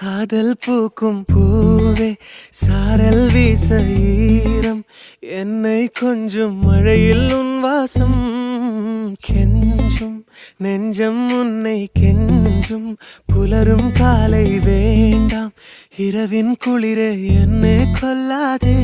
காதல் பூக்கும் பூவே சாரல் வீச ஈரம் என்னை கொஞ்சம் மழையில் உன் வாசம் கெஞ்சும் நெஞ்சம் உன்னை கெஞ்சும் புலரும் காலை வேண்டாம் இரவின் குளிரே என்னை கொல்லாதே